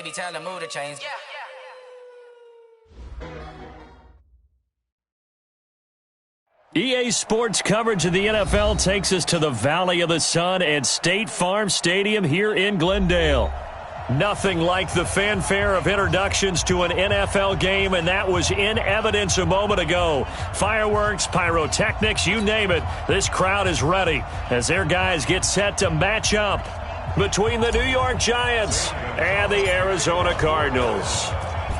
baby, tell the mood to change. EA Sports coverage of the NFL takes us to the Valley of the Sun at State Farm Stadium here in Glendale. Nothing like the fanfare of introductions to an NFL game, and that was in evidence a moment ago. Fireworks, pyrotechnics, you name it. This crowd is ready as their guys get set to match up between the New York Giants and the Arizona Cardinals.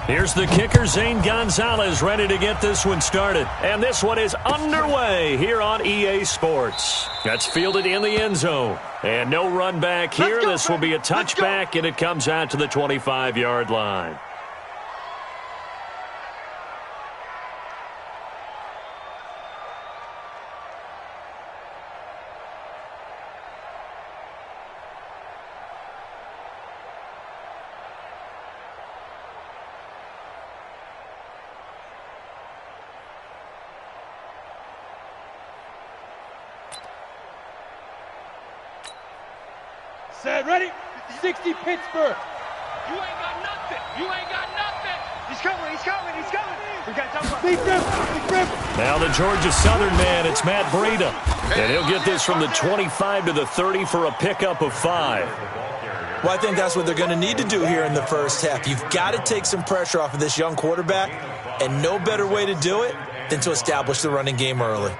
Here's the kicker, Zane Gonzalez, ready to get this one started. And this one is underway here on EA Sports. That's fielded in the end zone. And no run back here. This will be a touchback, and it comes out to the 25-yard line. Set, ready? 60 Pittsburgh. You ain't got nothing. You ain't got nothing. He's coming. He's coming. He's coming. We got to talk about big rip. Now the Georgia Southern man, it's Matt Breida. And he'll get this from the 25 to the 30 for a pickup of 5. Well, I think that's what they're going to need to do here in the first half. You've got to take some pressure off of this young quarterback, and no better way to do it than to establish the running game early.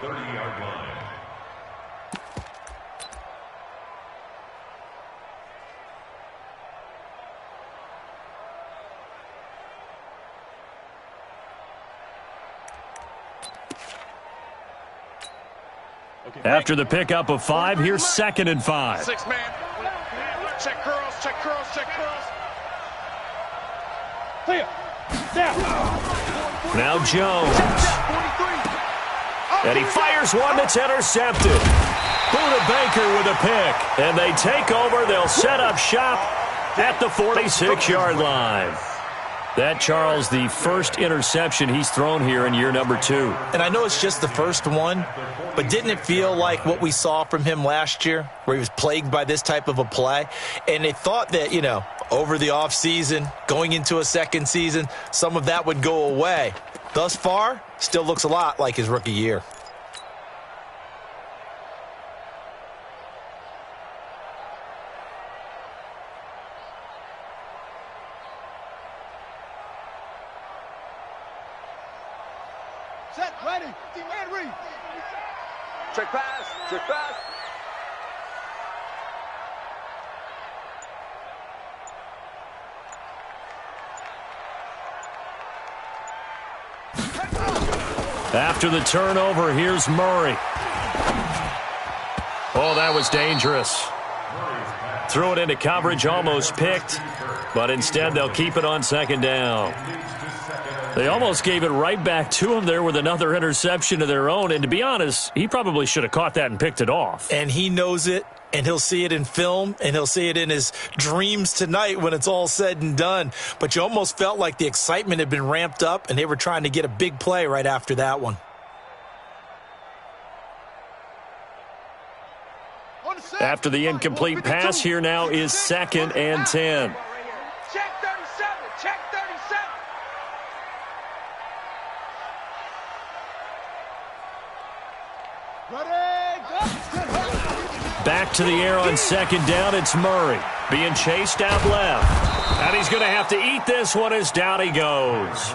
After the pickup of 5, here's 2nd and 5. 6-man. Check curls, check curls, check curls. Clear. Down. Now Jones. And he fires one that's intercepted. Buda Baker with a pick. And they take over. They'll set up shop at the 46-yard line. That, Charles, the first interception he's thrown here in year number 2. And I know it's just the first one, but didn't it feel like what we saw from him last year, where he was plagued by this type of a play? And they thought that, over the offseason, going into a second season, some of that would go away. Thus far, still looks a lot like his rookie year. Set, ready. D-man read. Check pass. Check pass. After the turnover, here's Murray. Oh, that was dangerous. Threw it into coverage, almost picked, but instead they'll keep it on 2nd down. They almost gave it right back to him there with another interception of their own. And to be honest, he probably should have caught that and picked it off. And he knows it, and he'll see it in film, and he'll see it in his dreams tonight when it's all said and done. But you almost felt like the excitement had been ramped up, and they were trying to get a big play right after that one. After the incomplete pass, here now is 2nd and 10. Check 37. Check 37. Back to the air on 2nd down. It's Murray being chased out left. And he's going to have to eat this one as down he goes.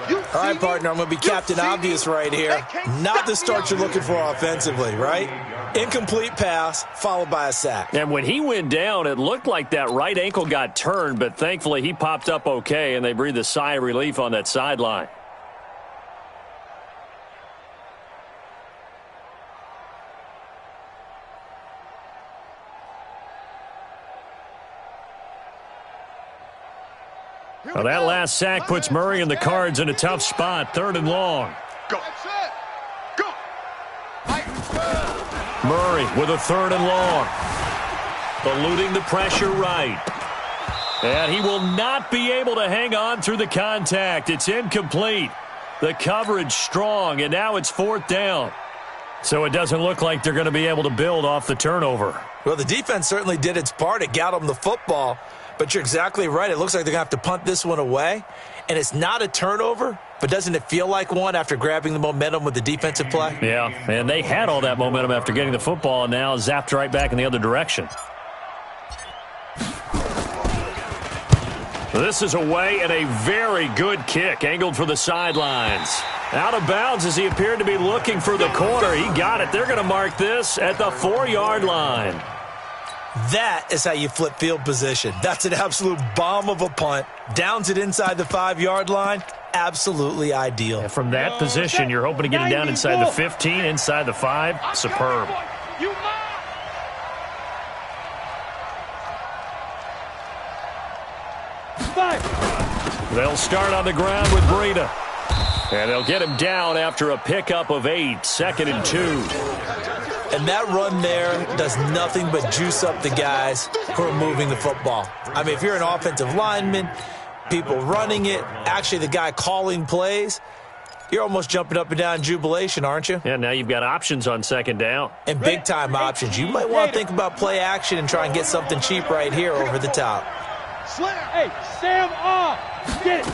All right, partner, I'm going to be Captain Obvious right here. Not the start you're looking for offensively, right? Incomplete pass followed by a sack. And when he went down, it looked like that right ankle got turned, but thankfully he popped up okay, and they breathed a sigh of relief on that sideline. Well, that last sack puts Murray and the Cards in a tough spot, 3rd and long. Go. Go. Murray with a 3rd and long. Eluding the pressure right. And he will not be able to hang on through the contact. It's incomplete. The coverage strong, and now it's 4th down. So it doesn't look like they're going to be able to build off the turnover. Well, the defense certainly did its part. It got them the football. But you're exactly right. It looks like they're going to have to punt this one away. And it's not a turnover, but doesn't it feel like one after grabbing the momentum with the defensive play? Yeah, and they had all that momentum after getting the football and now zapped right back in the other direction. This is away and a very good kick, angled for the sidelines. Out of bounds as he appeared to be looking for the corner. He got it. They're going to mark this at the 4-yard line. That is how you flip field position. That's an absolute bomb of a punt. Downs it inside the 5-yard line. Absolutely ideal. And from that position, you're hoping to get it down inside the 15, inside the 5. Superb. They'll start on the ground with Breida. And they'll get him down after a pickup of 8, 2nd and 2. And that run there does nothing but juice up the guys who are moving the football. I mean, if you're an offensive lineman, people running it, actually the guy calling plays, you're almost jumping up and down in jubilation, aren't you? Yeah, now you've got options on 2nd down. And big-time options. You might want to think about play action and try and get something cheap right here over the top. Hey, Sam off. Get it.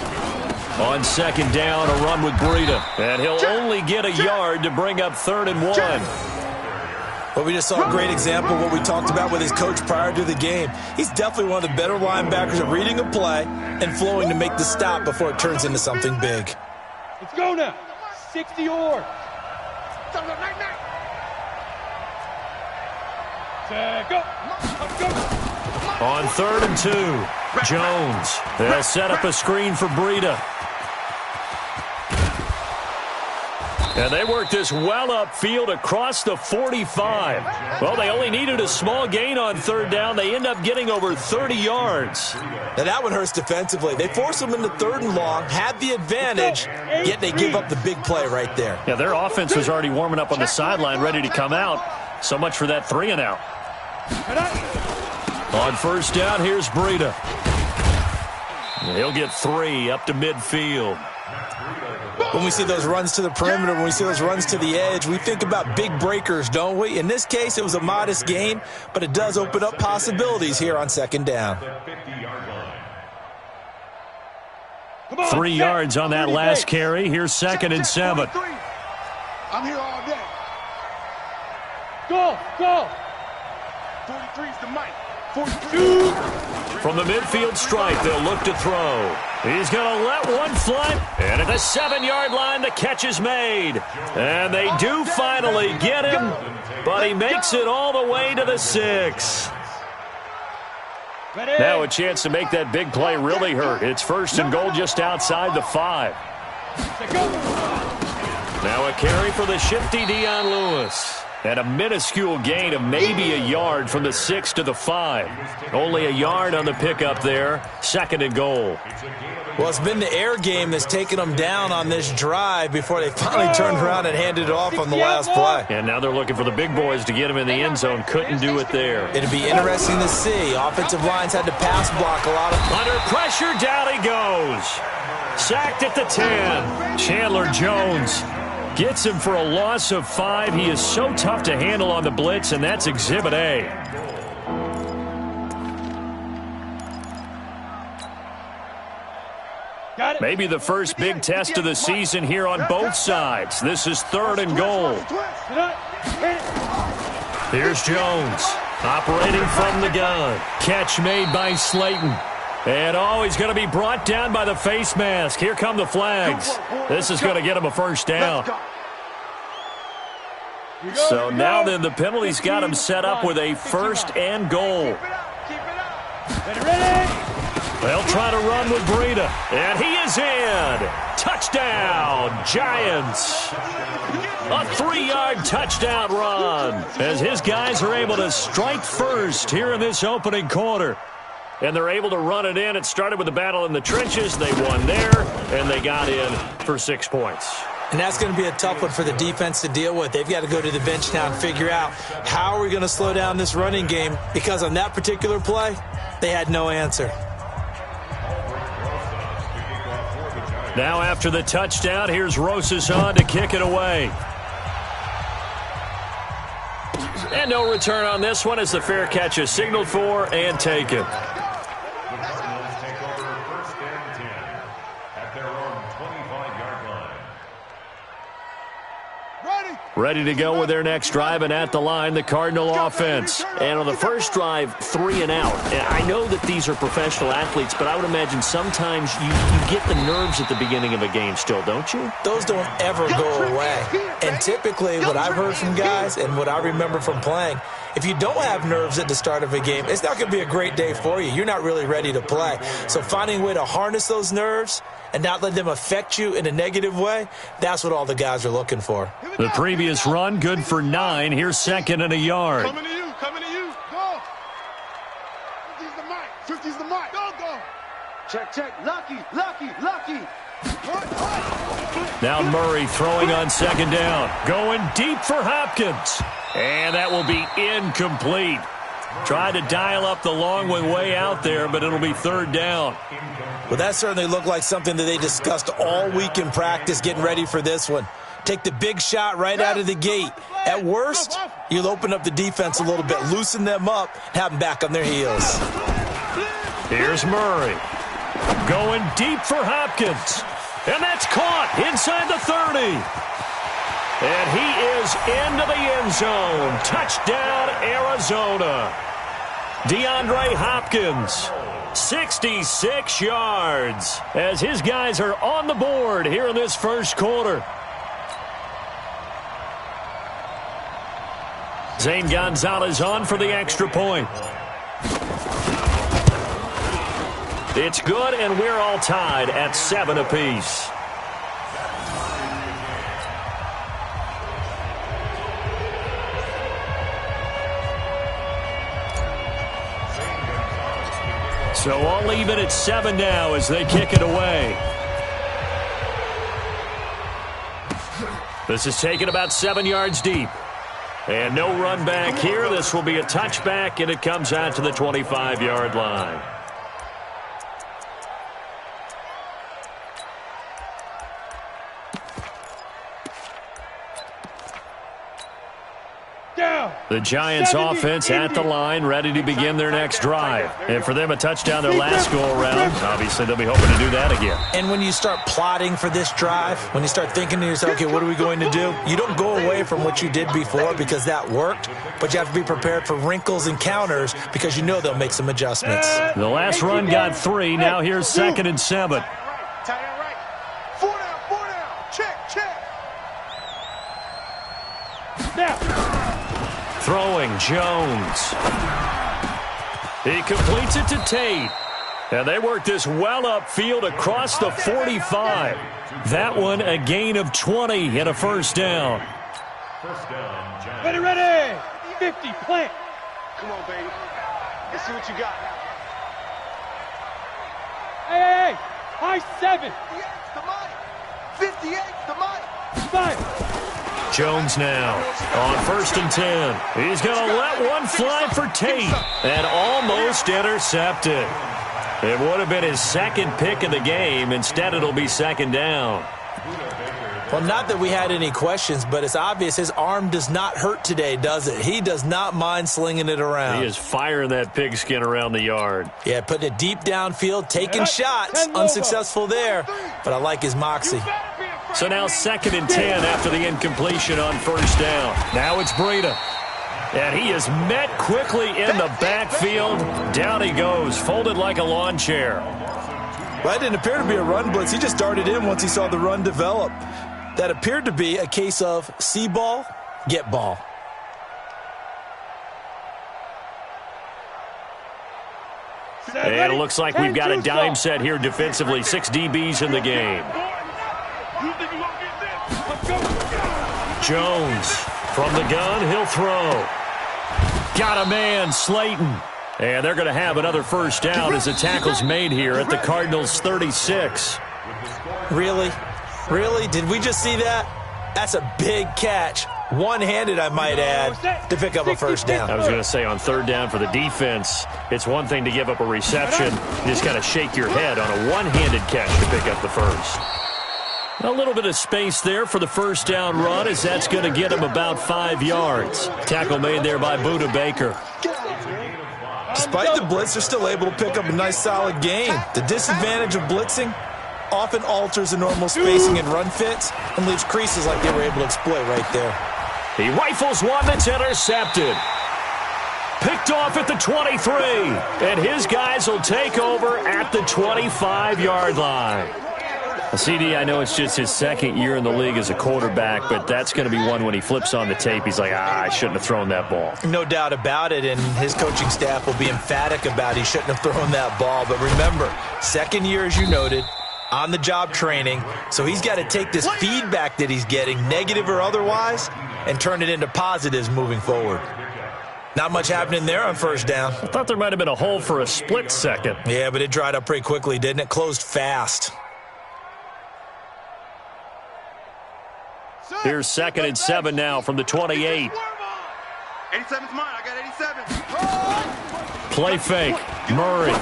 On 2nd down, a run with Breida. And he'll only get a yard to bring up 3rd and 1. Well, we just saw a great example of what we talked about with his coach prior to the game. He's definitely one of the better linebackers at reading a play and flowing to make the stop before it turns into something big. Let's go now. 60 or. Go. On 3rd and 2, Jones. They'll set up a screen for Breida. And they work this well upfield across the 45. Well, they only needed a small gain on 3rd down. They end up getting over 30 yards. Now, that one hurts defensively. They force them into 3rd and long, had the advantage, yet they give up the big play right there. Yeah, their offense was already warming up on the sideline, ready to come out. So much for that 3 and out. On 1st down, here's Breida. He'll get 3 up to midfield. When we see those runs to the perimeter, when we see those runs to the edge, we think about big breakers, don't we? In this case, it was a modest gain, but it does open up possibilities here on 2nd down. 3 yards on that last carry. Here's 2nd and 7. I'm here all day. Go. 43's the mic. 42. From the midfield stripe, they'll look to throw. He's going to let one fly. And at the 7-yard line, the catch is made. And they do finally get him, but he makes it all the way to the 6. Now a chance to make that big play really hurt. It's 1st and goal just outside the 5. Now a carry for the shifty Dion Lewis. And a minuscule gain of maybe a yard from the 6 to the 5. Only a yard on the pickup there. 2nd and goal. Well, it's been the air game that's taken them down on this drive before they finally turned around and handed it off on the last play. And now they're looking for the big boys to get him in the end zone. Couldn't do it there. It'd be interesting to see. Offensive lines had to pass block a lot of. Under pressure, down he goes. Sacked at the 10. Chandler Jones gets him for a loss of 5. He is so tough to handle on the blitz, and that's Exhibit A. Maybe the first big test of the season here on both sides. This is 3rd and goal. Here's Jones operating from the gun. Catch made by Slayton. And, he's going to be brought down by the face mask. Here come the flags. This is going to get him a 1st down. So now then the penalty's got him set up with a 1st and goal. They'll try to run with Breida. And he is in. Touchdown, Giants. A 3-yard touchdown run as his guys are able to strike first here in this opening quarter. And they're able to run it in. It started with the battle in the trenches. They won there, and they got in for 6 points. And that's going to be a tough one for the defense to deal with. They've got to go to the bench now and figure out how are we going to slow down this running game, because on that particular play, they had no answer. Now after the touchdown, here's Rosas on to kick it away. And no return on this one as the fair catch is signaled for and taken. Ready to go with their next drive, and at the line, the Cardinal offense. And on the first drive, 3 and out. And I know that these are professional athletes, but I would imagine sometimes you get the nerves at the beginning of a game still, don't you? Those don't ever go away. And typically what I've heard from guys and what I remember from playing, if you don't have nerves at the start of a game, it's not going to be a great day for you. You're not really ready to play. So finding a way to harness those nerves and not let them affect you in a negative way, that's what all the guys are looking for. The previous run, good for 9. Here's second and a yard. Coming to you, go. 50's the mic, 50's the mic, go. Check, lucky. Now Murray throwing on second down. Going deep for Hopkins. And that will be incomplete. Tried to dial up the long one way out there, but it'll be third down. Well, that certainly looked like something that they discussed all week in practice getting ready for this one. Take the big shot right out of the gate. At worst, you'll open up the defense a little bit, loosen them up, have them back on their heels. Here's Murray. Going deep for Hopkins. And that's caught inside the 30. And he is into the end zone. Touchdown, Arizona. DeAndre Hopkins, 66 yards, as his guys are on the board here in this first quarter. Zane Gonzalez on for the extra point. It's good, and we're all tied at 7 apiece. So all even at 7 now as they kick it away. This is taken about 7 yards deep. And no run back here. This will be a touchback, and it comes out to the 25-yard line. The Giants offense at the line, ready to begin their next drive. And for them, a touchdown their last go-around. Obviously, they'll be hoping to do that again. And when you start plotting for this drive, when you start thinking to yourself, okay, what are we going to do? You don't go away from what you did before because that worked, but you have to be prepared for wrinkles and counters because you know they'll make some adjustments. The last run got 3. Now here's 2nd and 7. Four down. Check. Now. Throwing Jones. He completes it to Tate. And they work this well upfield across the 45. That one a gain of 20 and a first down. Ready. 50, plant. Come on, baby. Let's see what you got. Hey. High 7. 58's the mic. 5. Jones now on 1st and 10. He's going to let one fly for Tate and almost intercepted. It would have been his second pick of the game. Instead, it'll be second down. Well, not that we had any questions, but it's obvious his arm does not hurt today, does it? He does not mind slinging it around. He is firing that pigskin around the yard. Yeah, putting it deep downfield, taking shots. Unsuccessful there, but I like his moxie. So now 2nd and 10 after the incompletion on first down. Now it's Breida. And he is met quickly in the backfield. Down he goes, folded like a lawn chair. Well, it didn't appear to be a run blitz. He just darted in once he saw the run develop. That appeared to be a case of see ball, get ball. And it looks like we've got a dime set here defensively. 6 DBs in the game. Jones from the gun, he'll throw. Got a man, Slayton. And they're going to have another first down as the tackle's made here at the Cardinals' 36. Really? Really? Did we just see that? That's a big catch. One-handed, I might add, to pick up a first down. I was going to say on third down for the defense, it's one thing to give up a reception. You just got to shake your head on a one-handed catch to pick up the first. A little bit of space there for the first down run as that's going to get him about 5 yards. Tackle made there by Budda Baker. Despite the blitz, they're still able to pick up a nice solid gain. The disadvantage of blitzing often alters the normal spacing and run fits and leaves creases like they were able to exploit right there. He rifles one that's intercepted. Picked off at the 23. And his guys will take over at the 25-yard line. CD, I know it's just his second year in the league as a quarterback, but that's going to be one when he flips on the tape. He's like, I shouldn't have thrown that ball. No doubt about it, and his coaching staff will be emphatic about he shouldn't have thrown that ball. But remember, second year, as you noted, on-the-job training, so he's got to take this feedback that he's getting, negative or otherwise, and turn it into positives moving forward. Not much happening there on first down. I thought there might have been a hole for a split second. Yeah, but it dried up pretty quickly, didn't it? Closed fast. Here's 2nd and 7 now from the 28. 87's mine. I got 87. Play fake. Murray.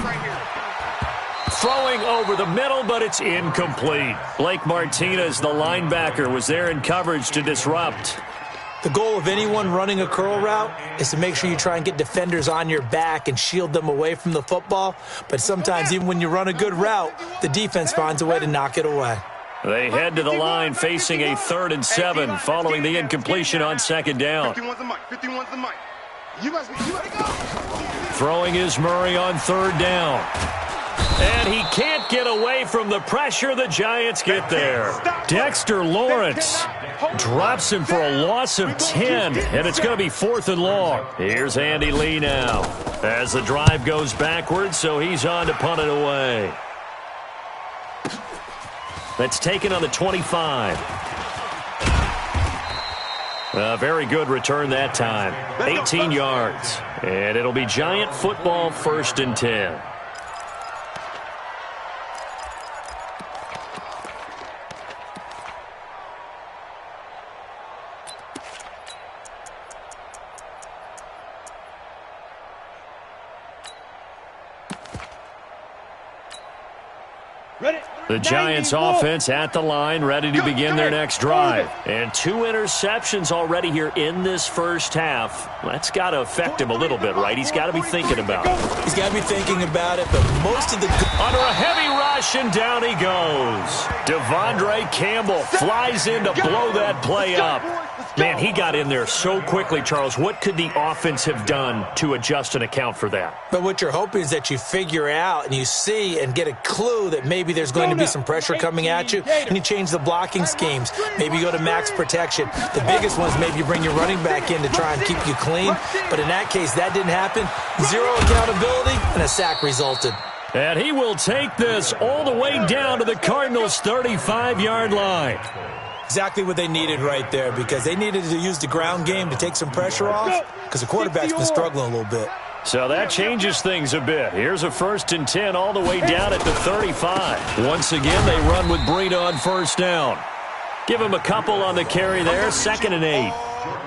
Throwing over the middle, but it's incomplete. Blake Martinez, the linebacker, was there in coverage to disrupt. The goal of anyone running a curl route is to make sure you try and get defenders on your back and shield them away from the football. But sometimes even when you run a good route, the defense finds a way to knock it away. They head to the line facing a 3rd and 7 following the incompletion on 2nd down. 51's the mic. 51's the mic. You must go. Throwing is Murray on 3rd down. And he can't get away from the pressure. The Giants get there. Dexter Lawrence drops him for a loss of 10, and it's going to be 4th and long. Here's Andy Lee now as the drive goes backwards, so he's on to punt it away. That's taken on the 25. A very good return that time. 18 yards. And it'll be Giant football 1st and 10. The Giants offense at the line, ready to begin their next drive. And 2 interceptions already here in this first half. That's got to affect him a little bit, right? He's got to be thinking about it. He's got to be thinking about it, but most of the... Under a heavy rush, and down he goes. Devondre Campbell flies in to blow that play up. Man, he got in there so quickly, Charles. What could the offense have done to adjust and account for that? But what you're hoping is that you figure out and you see and get a clue that maybe there's going to be some pressure coming at you, and you change the blocking schemes. Maybe you go to max protection. The biggest one is maybe you bring your running back in to try and keep you clean. But in that case, that didn't happen. 0 accountability, and a sack resulted. And he will take this all the way down to the Cardinals' 35-yard line. Exactly what they needed right there, because they needed to use the ground game to take some pressure off, because the quarterback's been struggling a little bit. So that changes things a bit. Here's a 1st and 10 all the way down at the 35. Once again, they run with Breida on 1st down. Give him a couple on the carry there, 2nd and 8.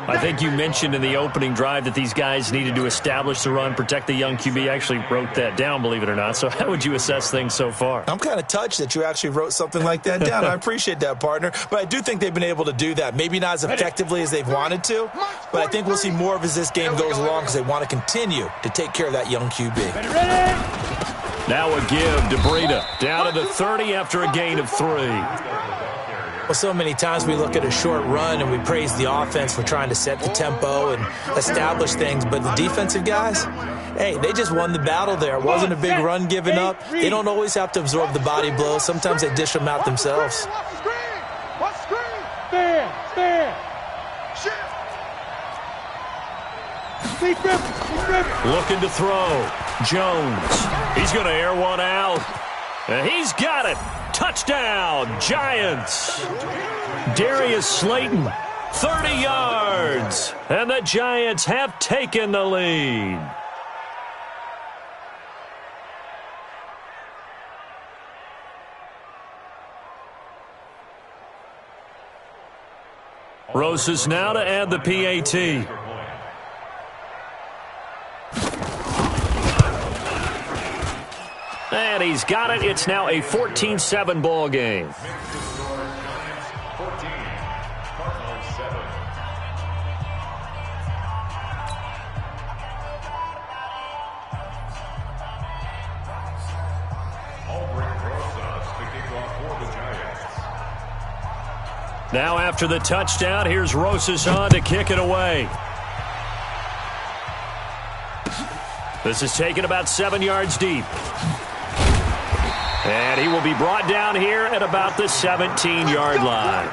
I think you mentioned in the opening drive that these guys needed to establish the run, protect the young QB. I actually wrote that down, believe it or not. So how would you assess things so far? I'm kind of touched that you actually wrote something like that down. I appreciate that, partner. But I do think they've been able to do that. Maybe not as effectively as they've wanted to, but I think we'll see more of as this game goes along, because they want to continue to take care of that young QB. Now a give to Breida. Down to the 30 after a gain of 3. Well, so many times we look at a short run and we praise the offense for trying to set the tempo and establish things, but the defensive guys, hey, they just won the battle there. It wasn't a big run given up. They don't always have to absorb the body blows. Sometimes they dish them out themselves. Looking to throw. Jones. He's going to air one out. And he's got it. Touchdown, Giants. Darius Slayton, 30 yards. And the Giants have taken the lead. Rosas now to add the PAT. And he's got it. It's now a 14-7 ball game. Now after the touchdown, here's Rosas on to kick it away. This is taken about 7 yards deep. And he will be brought down here at about the 17-yard line.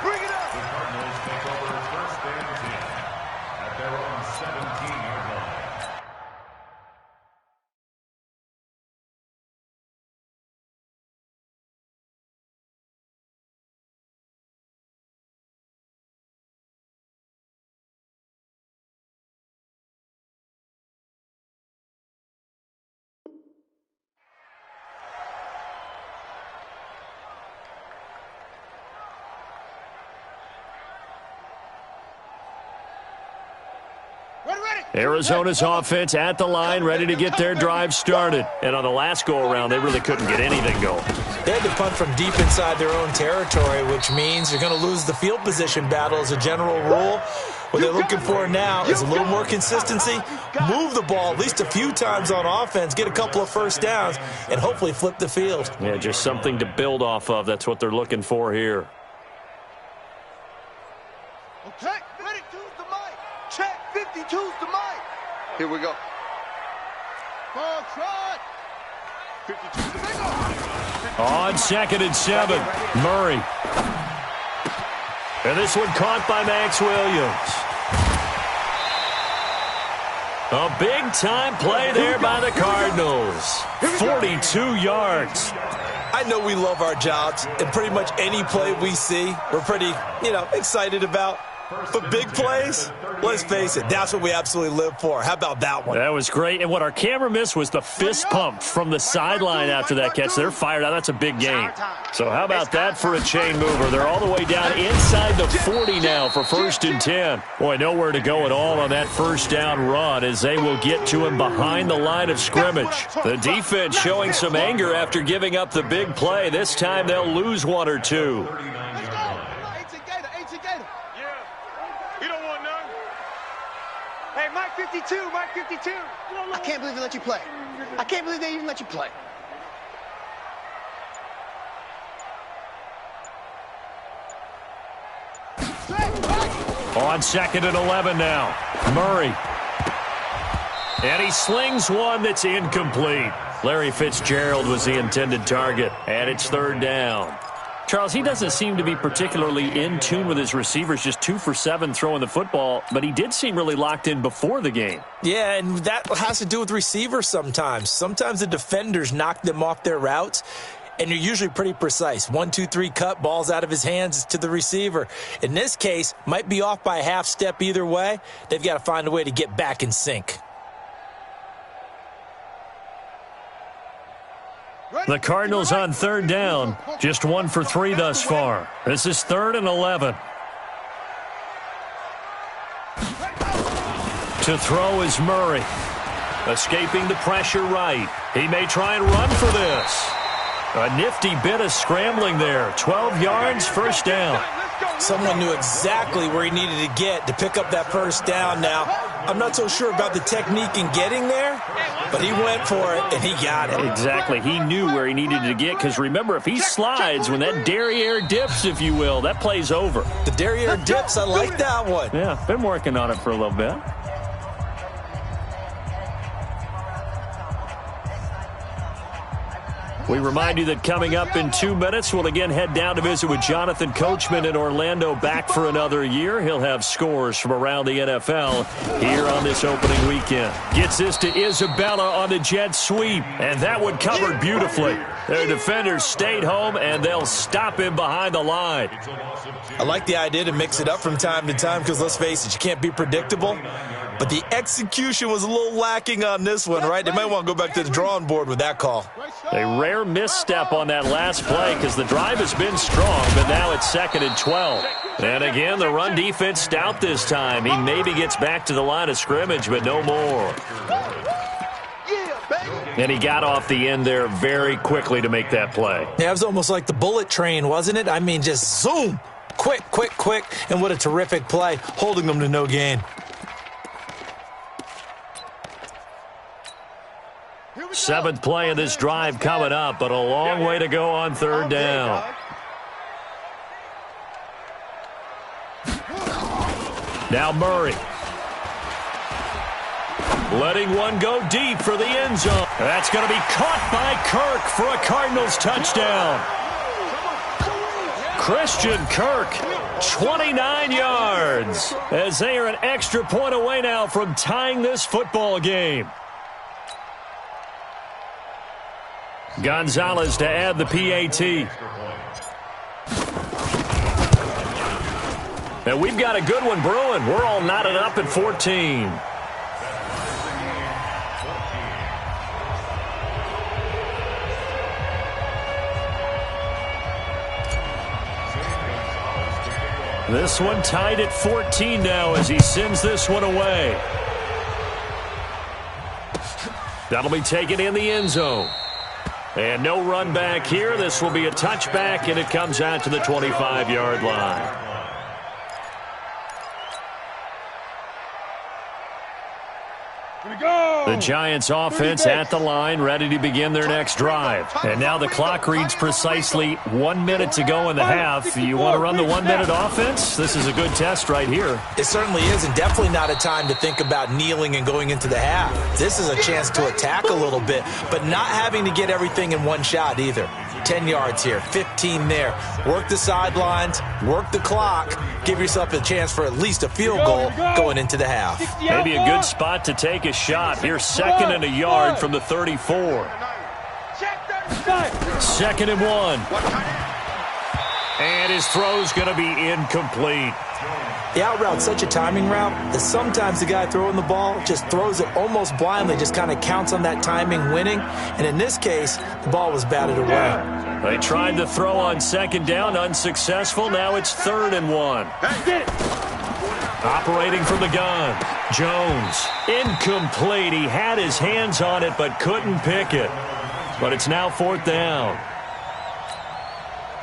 Arizona's offense at the line, ready to get their drive started. And on the last go-around, they really couldn't get anything going. They had to punt from deep inside their own territory, which means you're going to lose the field position battle as a general rule. What they're looking for now is a little more consistency, move the ball at least a few times on offense, get a couple of first downs, and hopefully flip the field. Yeah, just something to build off of. That's what they're looking for here. Okay, ready, two's the mic. Check, 52's the mic. Here we go. Ball trot. 52's the mic. On 2nd and 7, Murray. And this one caught by Max Williams. A big-time play there by the Cardinals. 42 yards. I know we love our jobs, and pretty much any play we see, we're pretty, excited about. But big plays, let's face it, that's what we absolutely live for. How about that one? That was great. And what our camera missed was the fist pump from the sideline after that catch. They're fired out. That's a big game. So how about that for a chain mover? They're all the way down inside the 40 now for 1st and 10. Boy, nowhere to go at all on that first down run as they will get to him behind the line of scrimmage. The defense showing some anger after giving up the big play. This time they'll lose one or two. Hey, Mike 52, Mike 52. I can't believe they let you play. I can't believe they even let you play. On 2nd and 11 now, Murray. And he slings one that's incomplete. Larry Fitzgerald was the intended target, and it's 3rd down. Charles, he doesn't seem to be particularly in tune with his receivers, just 2 for 7 throwing the football, but he did seem really locked in before the game. Yeah, and that has to do with receivers sometimes. Sometimes the defenders knock them off their routes, and you're usually pretty precise. 1, 2, 3 cut, balls out of his hands to the receiver. In this case, might be off by a half step either way. They've got to find a way to get back in sync. The Cardinals on 3rd down, just 1 for 3 thus far. This is 3rd and 11. To throw is Murray. Escaping the pressure right. He may try and run for this. A nifty bit of scrambling there. 12 yards, 1st down. Someone knew exactly where he needed to get to pick up that 1st down now. I'm not so sure about the technique in getting there, but he went for it, and he got it. Exactly. He knew where he needed to get, because remember, if he slides, when that derriere dips, if you will, that play's over. The derriere dips, I like that one. Yeah, been working on it for a little bit. We remind you that coming up in 2 minutes, we'll again head down to visit with Jonathan Coachman in Orlando, back for another year. He'll have scores from around the NFL here on this opening weekend. Gets this to Isabella on the jet sweep, and that one covered beautifully. Their defenders stayed home, and they'll stop him behind the line. I like the idea to mix it up from time to time because, let's face it, you can't be predictable. But the execution was a little lacking on this one, right? They might want to go back to the drawing board with that call. A rare misstep on that last play because the drive has been strong, but now it's 2nd and 12. And again, the run defense stout this time. He maybe gets back to the line of scrimmage, but no more. And he got off the end there very quickly to make that play. Yeah, it was almost like the bullet train, wasn't it? I mean, just zoom. Quick, quick, quick. And what a terrific play, holding them to no gain. 7th play of this drive coming up, but a long way to go on 3rd down. Now Murray. Letting one go deep for the end zone. That's going to be caught by Kirk for a Cardinals touchdown. Christian Kirk, 29 yards, as they are an extra point away now from tying this football game. Gonzalez to add the PAT. And we've got a good one brewing. We're all knotted up at 14. This one tied at 14 now as he sends this one away. That'll be taken in the end zone. And no run back here. This will be a touchback, and it comes out to the 25-yard line. The Giants offense at the line, ready to begin their next drive. And now the clock reads precisely 1 minute to go in the half. You want to run the 1 minute offense? This is a good test right here. It certainly is, and definitely not a time to think about kneeling and going into the half. This is a chance to attack a little bit, but not having to get everything in one shot either. 10 yards here, 15 there. Work the sidelines, work the clock, give yourself a chance for at least a field goal going into the half. Maybe a good spot to take a shot. Here's 2nd and a yard from the 34. 2nd and 1. And his throw's going to be incomplete. The out route's such a timing route that sometimes the guy throwing the ball just throws it almost blindly, just kind of counts on that timing winning. And in this case, the ball was batted away. They tried to throw on 2nd down, unsuccessful. Now it's 3rd and 1. Operating from the gun, Jones. Incomplete. He had his hands on it but couldn't pick it. But it's now 4th down.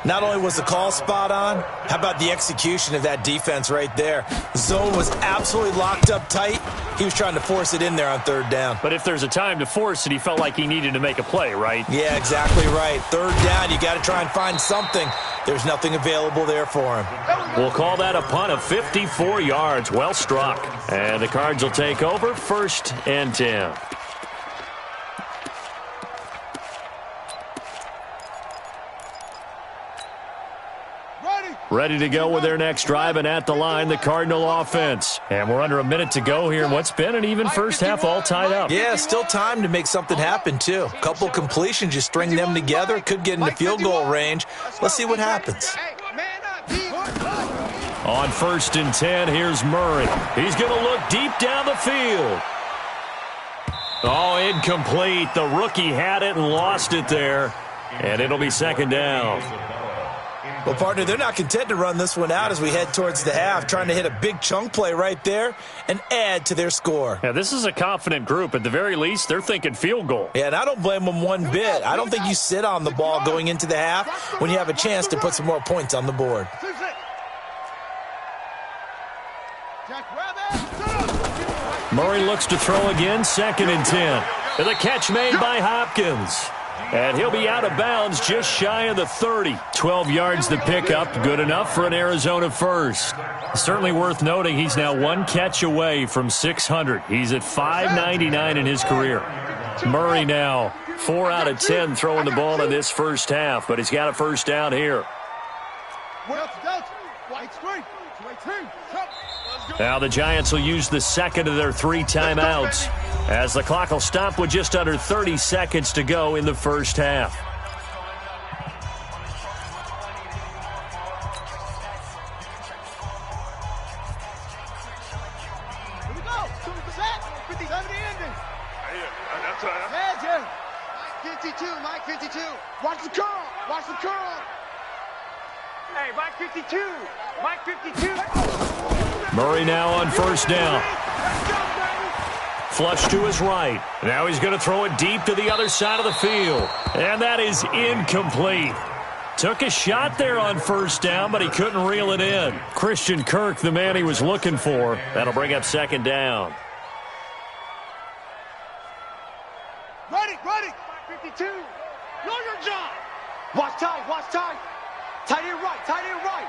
Not only was the call spot on, how about the execution of that defense right there? The zone was absolutely locked up tight. He was trying to force it in there on 3rd down. But if there's a time to force it, he felt like he needed to make a play, right? Yeah, exactly right. 3rd down, you got to try and find something. There's nothing available there for him. We'll call that a punt of 54 yards. Well struck. And the Cards will take over, 1st and 10. Ready to go with their next drive, and at the line, the Cardinal offense. And we're under a minute to go here in what's been an even first half, all tied up. Yeah, still time to make something happen, too. A couple completions, you string them together, could get into field goal range. Let's see what happens. On 1st and 10, here's Murray. He's going to look deep down the field. Oh, incomplete. The rookie had it and lost it there. And it'll be 2nd down. Well, partner, they're not content to run this one out as we head towards the half, trying to hit a big chunk play right there and add to their score. Yeah, this is a confident group. At the very least, they're thinking field goal. Yeah, and I don't blame them one bit. I don't think you sit on the ball going into the half when you have a chance to put some more points on the board. Murray looks to throw again, 2nd and 10. And the catch made by Hopkins. And he'll be out of bounds just shy of the 30. 12 yards the pickup, good enough for an Arizona first. Certainly worth noting he's now 1 catch away from 600. He's at 599 in his career. Murray now 4 out of 10 throwing the ball in this first half, but he's got a 1st down here. Now the Giants will use the 2nd of their 3 timeouts, as the clock will stop with just under 30 seconds to go in the first half. Here we go. 70 ending. That's right. Mike 52, Mike 52. Watch the curl. Watch the curl. Hey, Mike 52. Mike 52. Murray now on 1st down. Flush to his right. Now he's going to throw it deep to the other side of the field. And that is incomplete. Took a shot there on 1st down, but he couldn't reel it in. Christian Kirk, the man he was looking for. That'll bring up 2nd down. Ready. 52. Know your job. Watch tight. Tight end right.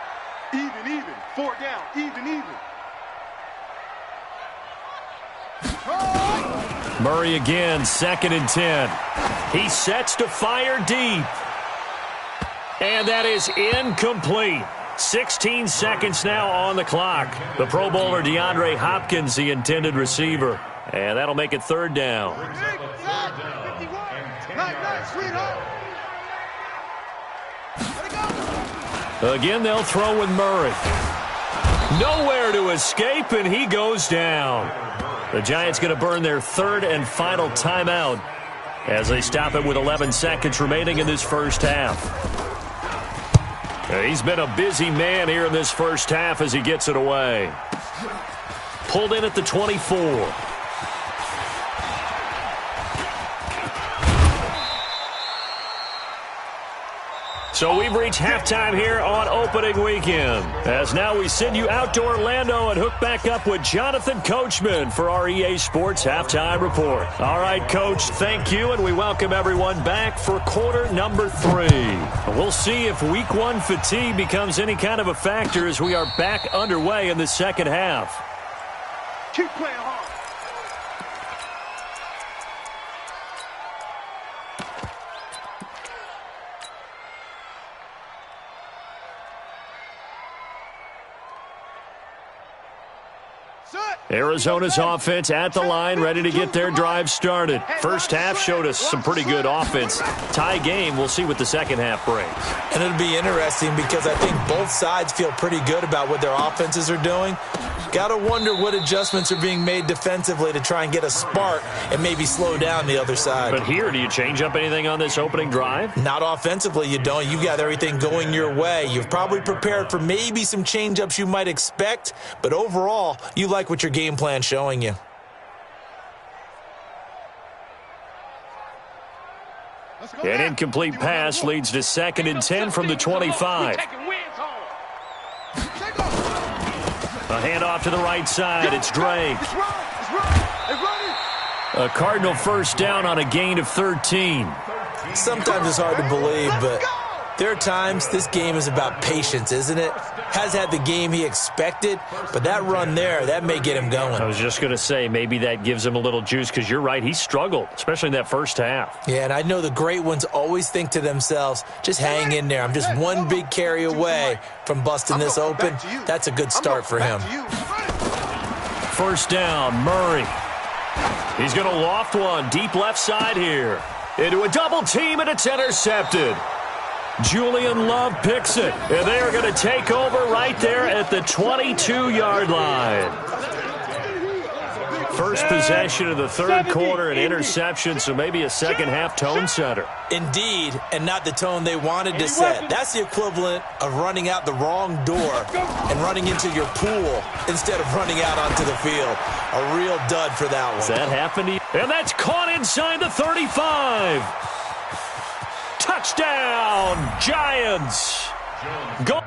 Even. 4 down. Even. Murray again, 2nd and 10. He sets to fire deep. And that is incomplete. 16 seconds now on the clock. The Pro Bowler DeAndre Hopkins, the intended receiver. And that'll make it 3rd down. Again, they'll throw with Murray. Nowhere to escape, and he goes down. The Giants going to burn their 3rd and final timeout as they stop it with 11 seconds remaining in this first half. He's been a busy man here in this first half as he gets it away. Pulled in at the 24. So we've reached halftime here on opening weekend. As now we send you out to Orlando and hook back up with Jonathan Coachman for our EA Sports Halftime Report. All right, Coach, thank you, and we welcome everyone back for quarter number 3. We'll see if week 1 fatigue becomes any kind of a factor as we are back underway in the second half. Keep playing hard. Arizona's offense at the line, ready to get their drive started. First half showed us some pretty good offense. Tie game, we'll see what the second half brings. And it'll be interesting because I think both sides feel pretty good about what their offenses are doing. Got to wonder what adjustments are being made defensively to try and get a spark and maybe slow down the other side. But here, do you change up anything on this opening drive? Not offensively, you don't. You've got everything going your way. You've probably prepared for maybe some change-ups you might expect, but overall, you like what your game plan showing you. An incomplete pass leads to 2nd and 10 from the 25. A handoff to the right side. It's Drake. A Cardinal first down on a gain of 13. Sometimes it's hard to believe, but there are times this game is about patience, isn't it? Has had the game he expected, but that run there, that may get him going. I was just going to say, maybe that gives him a little juice because you're right, he struggled, especially in that first half. Yeah, and I know the great ones always think to themselves, just hang in there. I'm just one big carry away from busting this open. That's a good start for him. First down, Murray. He's going to loft one deep left side here. Into a double team, and it's intercepted. Julian Love picks it, and they are going to take over right there at the 22-yard line. First possession of the third quarter, an interception, so maybe a second-half tone setter. Indeed, and not the tone they wanted to set. That's the equivalent of running out the wrong door and running into your pool instead of running out onto the field. A real dud for that one. Does that happen to you? And that's caught inside the 35. Touchdown, Giants. Go.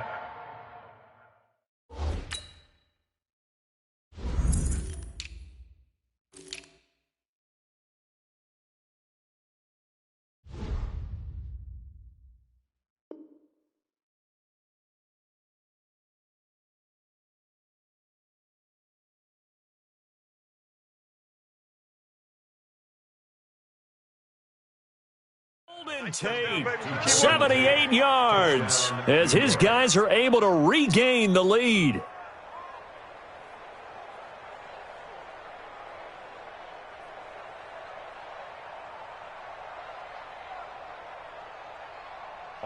Tate, 78 yards, as his guys are able to regain the lead.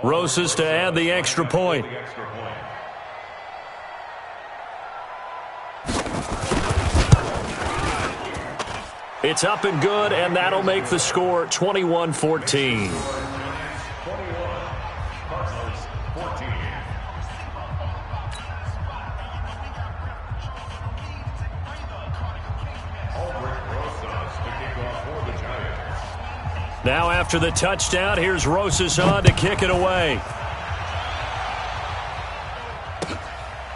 Rosas to add the extra point. It's up and good, and that'll make the score 21-14. Now after the touchdown, here's Rosas on to kick it away.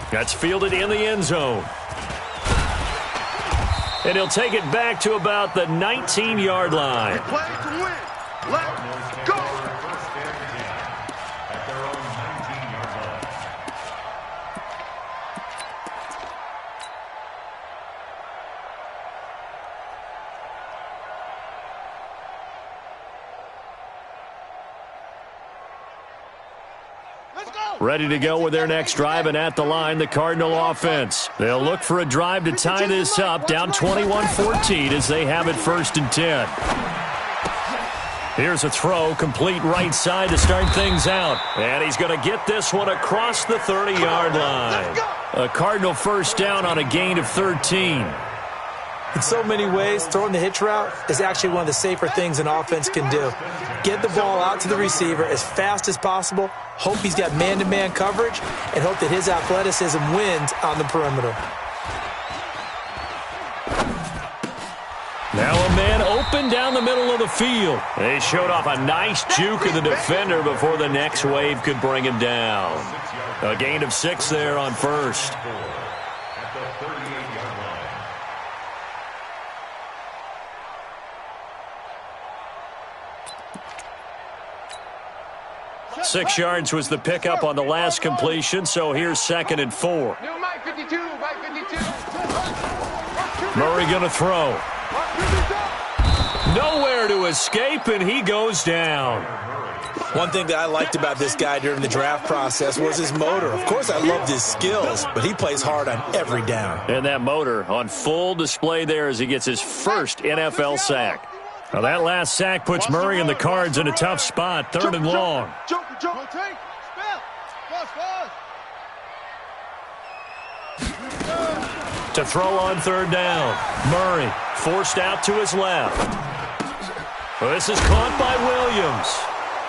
That's fielded in the end zone. And he'll take it back to about the 19-yard line. Play to win. Let's go. Ready to go with their next drive, and at the line, the Cardinal offense. They'll look for a drive to tie this up, down 21-14 as they have it 1st and 10. Here's a throw, complete right side to start things out. And he's going to get this one across the 30-yard line. A Cardinal first down on a gain of 13. In so many ways, throwing the hitch route is actually one of the safer things an offense can do. Get the ball out to the receiver as fast as possible, hope he's got man-to-man coverage, and hope that his athleticism wins on the perimeter. Now a man open down the middle of the field. They showed off a nice juke of the defender before the next wave could bring him down. A gain of 6 there on first. At the 38-yard line. 6 yards was the pickup on the last completion, so here's 2nd and 4. Mike 52, Mike 52. Murray going to throw. Nowhere to escape, and he goes down. One thing that I liked about this guy during the draft process was his motor. Of course, I loved his skills, but he plays hard on every down. And that motor on full display there as he gets his first NFL sack. Now that last sack puts Murray and the Cards in a tough spot, 3rd and long. To throw on 3rd down. Murray forced out to his left. This is caught by Williams.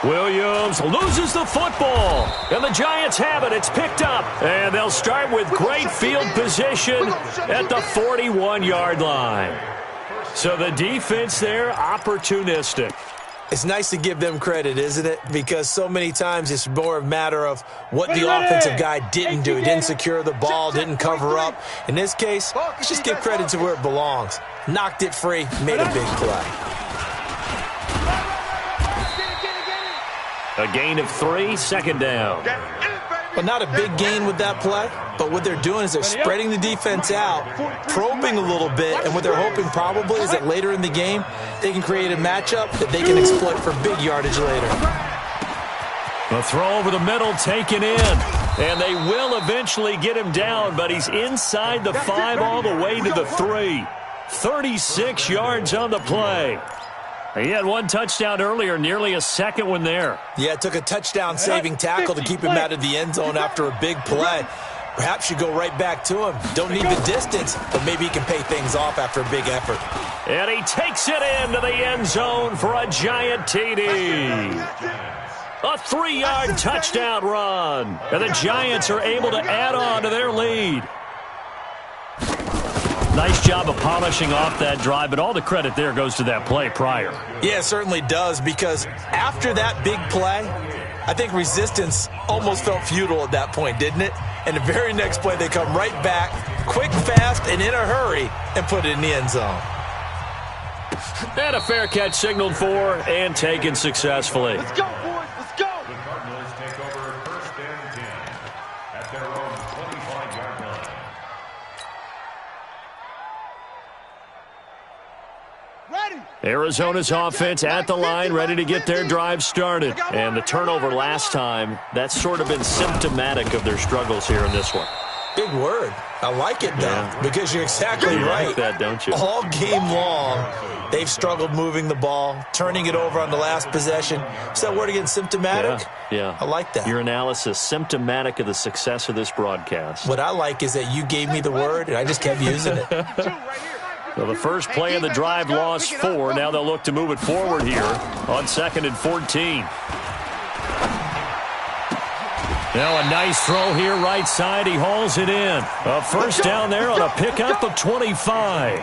Williams loses the football, and the Giants have it. It's picked up, and they'll start with great field position at the 41-yard line. So the defense there, opportunistic. It's nice to give them credit, isn't it? Because so many times it's more a matter of what the offensive guy didn't do. He didn't secure the ball, didn't cover up. In this case, let's just give credit to where it belongs. Knocked it free, made a big play. A gain of 3, 2nd down. Well, not a big gain with that play, but what they're doing is they're spreading the defense out, probing a little bit, and what they're hoping probably is that later in the game, they can create a matchup that they can exploit for big yardage later. A throw over the middle taken in, and they will eventually get him down, but he's inside the 5 all the way to the 3. 36 yards on the play. He had 1 touchdown earlier, nearly a 2nd one there. Yeah, it took a touchdown-saving tackle to keep him out of the end zone after a big play. Perhaps you go right back to him. Don't need the distance, but maybe he can pay things off after a big effort. And he takes it into the end zone for a giant TD. A 3-yard touchdown run. And the Giants are able to add on to their lead. Nice job of polishing off that drive, but all the credit there goes to that play prior. Yeah, it certainly does, because after that big play, I think resistance almost felt futile at that point, didn't it? And the very next play, they come right back, quick, fast, and in a hurry, and put it in the end zone. And a fair catch signaled for and taken successfully. Let's go, boys. Let's go. The Cardinals take over 1st and 10 at their own 25-yard line. Arizona's offense at the line, ready to get their drive started. And the turnover last time, that's sort of been symptomatic of their struggles here in this one. Big word. I like it, though, because you're exactly right. Like that, don't you? All game long, they've struggled moving the ball, turning it over on the last possession. Is that word again, symptomatic? Yeah. I like that. Your analysis, symptomatic of the success of this broadcast. What I like is that you gave me the word, and I just kept using it. Well, the first play of the drive lost 4. Now they'll look to move it forward here on 2nd and 14. Now a nice throw here right side. He hauls it in. A first down there on a pickup of 25.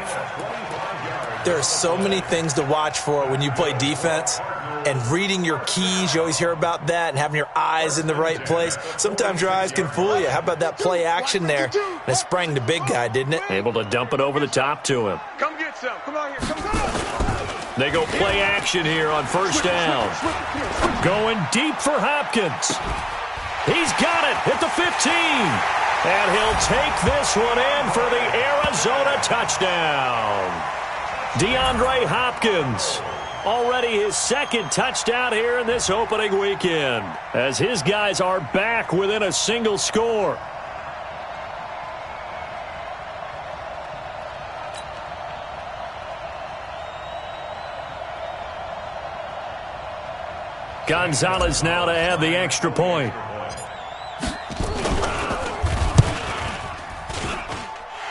There are so many things to watch for when you play defense. And reading your keys, you always hear about that, and having your eyes in the right place. Sometimes your eyes can fool you. How about that play action there? And it sprang the big guy, didn't it? Able to dump it over the top to him. Come get some. Come on here. Come on. They go play action here on first down. Going deep for Hopkins. He's got it at the 15. And he'll take this one in for the Arizona touchdown. DeAndre Hopkins Already his second touchdown here in this opening weekend, as his guys are back within a single score. Gonzalez now to add the extra point.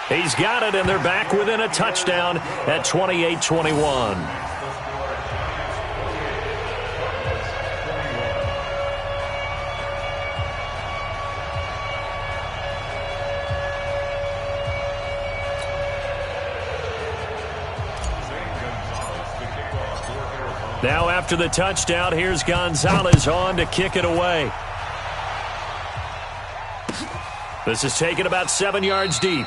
He's got it, and they're back within a touchdown at 28-21. Now after the touchdown, here's Gonzalez on to kick it away. This is taken about 7 yards deep.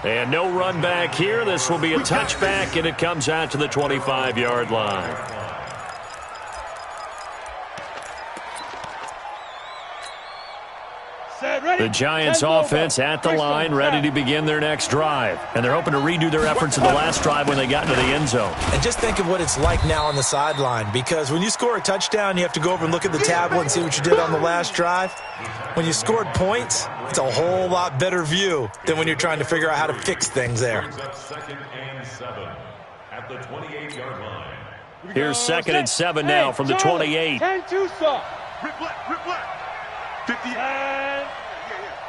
And no run back here. This will be a touchback, and it comes out to the 25-yard line. The Giants offense at the line, ready to begin their next drive. And they're hoping to redo their efforts in the last drive when they got into the end zone. And just think of what it's like now on the sideline, because when you score a touchdown, you have to go over and look at the tablet and see what you did on the last drive. When you scored points, it's a whole lot better view than when you're trying to figure out how to fix things there. Here's 2nd and 7 now from the 28. 10-2 soft. Rip left. 58.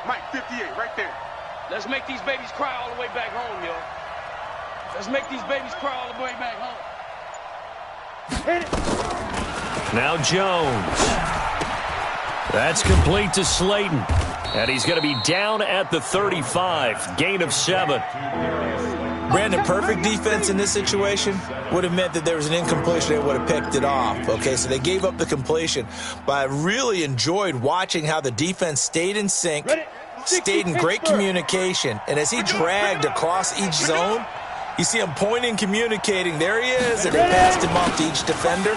Mike, 58, right there. Let's make these babies cry all the way back home, yo. Let's make these babies cry all the way back home. Hit it. Now Jones. That's complete to Slayton. And he's going to be down at the 35. Gain of 7. Brandon, perfect defense in this situation would have meant that there was an incompletion. They would have picked it off. Okay, so they gave up the completion. But I really enjoyed watching how the defense stayed in sync, stayed in great communication. And as he dragged across each zone, you see him pointing, communicating. There he is, and they passed him off to each defender.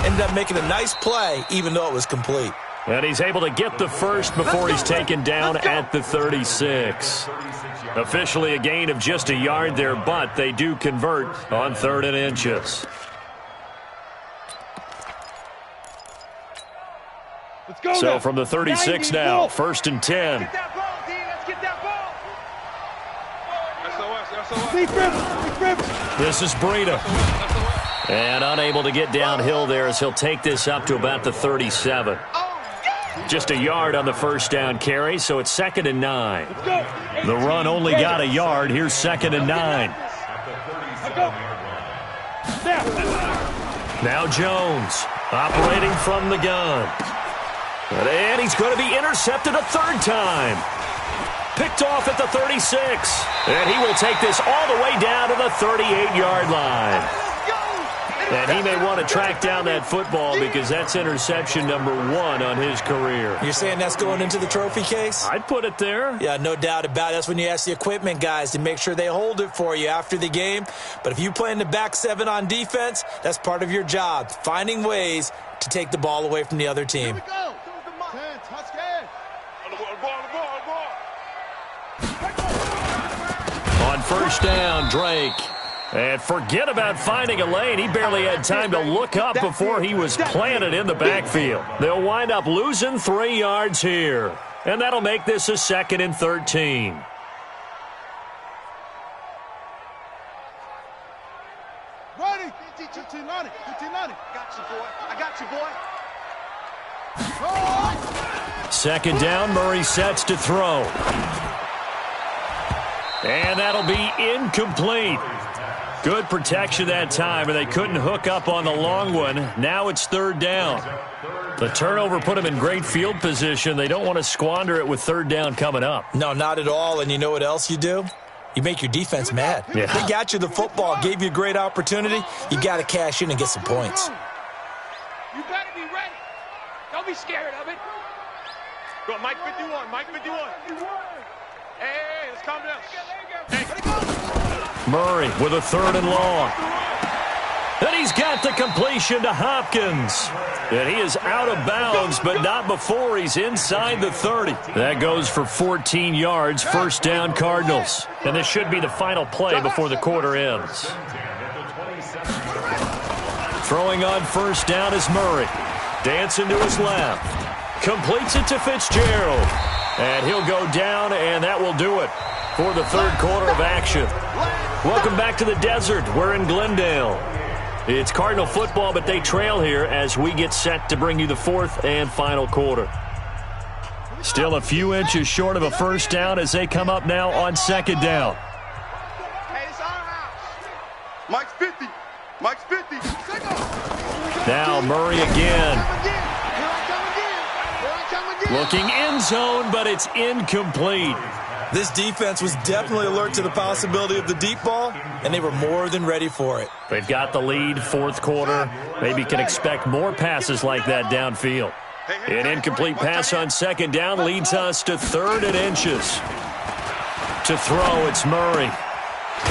Ended up making a nice play, even though it was complete. And he's able to get the first before he's taken down at the 36. Officially a gain of just a yard there, but they do convert on 3rd and inches. Let's go So now. from the 36 now, 1st and 10. Get that ball, D. Let's get that ball. Big rip. This is Breida. And unable to get downhill there as he'll take this up to about the 37. Just a yard on the first down carry, so it's 2nd and 9. The run only got a yard. Here's 2nd and 9. Now Jones operating from the gun. And he's going to be intercepted a 3rd time. Picked off at the 36. And he will take this all the way down to the 38-yard line. And he may want to track down that football because that's interception number 1 on his career. You're saying that's going into the trophy case? I'd put it there. Yeah, no doubt about it. That's when you ask the equipment guys to make sure they hold it for you after the game. But if you play in the back 7 on defense, that's part of your job, finding ways to take the ball away from the other team. Here we go. 10, touchdown. On 1st down, Drake. And forget about finding a lane. He barely had time to look up before he was planted in the backfield. They'll wind up losing 3 yards here. And that'll make this a 2nd and 13. Ready. 1590. 1590. Got you, boy. I got you, boy. 2nd down, Murray sets to throw. And that'll be incomplete. Good protection that time, and they couldn't hook up on the long one. Now it's 3rd down. The turnover put them in great field position. They don't want to squander it with 3rd down coming up. No, not at all. And you know what else you do? You make your defense mad. Yeah. They got you the football, gave you a great opportunity. You got to cash in and get some points. You better be ready. Don't be scared of it. Go, Mike 51. Mike 51. Hey, let's calm down. Hey. Murray with a 3rd and long. And he's got the completion to Hopkins. And he is out of bounds, but not before he's inside the 30. That goes for 14 yards, 1st down Cardinals. And this should be the final play before the quarter ends. Throwing on first down is Murray. Dancing to his left. Completes it to Fitzgerald. And he'll go down, and that will do it for the third quarter of action. Welcome back to the desert. We're in Glendale. It's Cardinal football, but they trail here as we get set to bring you the fourth and final quarter. Still a few inches short of a first down as they come up now on second down. Hey, it's our house. Mike's 50. Mike's 50. Now Murray again. Here I come again. Looking end zone, but it's incomplete. This defense was definitely alert to the possibility of the deep ball, and they were more than ready for it. They've got the lead, fourth quarter. Maybe can expect more passes like that downfield. An incomplete pass on second down leads us to 3rd and inches. To throw, it's Murray.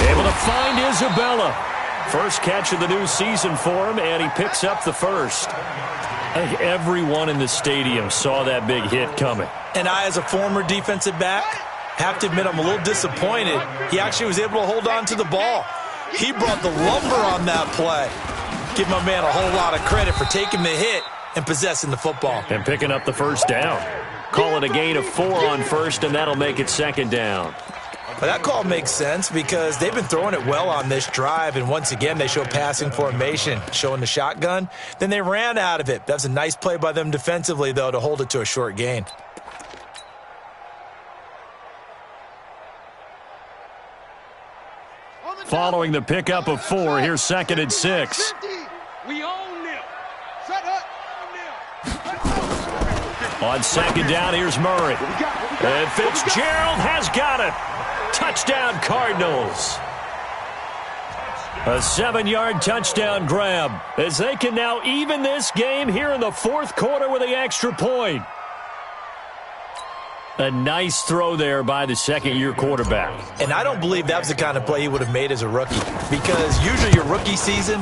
Able to find Isabella. First catch of the new season for him, and he picks up the first. I think everyone in the stadium saw that big hit coming. And I, as a former defensive back, have to admit I'm a little disappointed. He actually was able to hold on to the ball. He brought the lumber on that play. Give my man a whole lot of credit for taking the hit and possessing the football. And picking up the first down. Call it a gain of 4 on first, and that'll make it second down. But that call makes sense because they've been throwing it well on this drive, and once again they show passing formation, showing the shotgun. Then they ran out of it. That was a nice play by them defensively, though, to hold it to a short gain. Following the pickup of 4, here's 2nd and 6. We own them. Shut up. On second down, here's Murray. And Fitzgerald has got it. Touchdown, Cardinals. A 7-yard touchdown grab as they can now even this game here in the fourth quarter with the extra point. A nice throw there by the second-year quarterback. And I don't believe that was the kind of play he would have made as a rookie, because usually your rookie season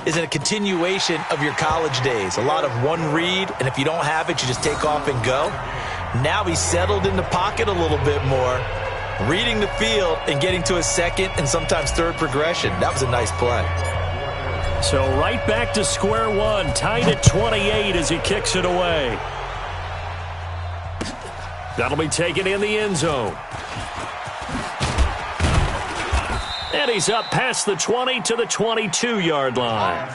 is a continuation of your college days. A lot of one read, and if you don't have it, you just take off and go. Now he's settled in the pocket a little bit more, reading the field and getting to his second and sometimes third progression. That was a nice play. So right back to square one, tied at 28 as he kicks it away. That'll be taken in the end zone. And he's up past the 20 to the 22-yard line.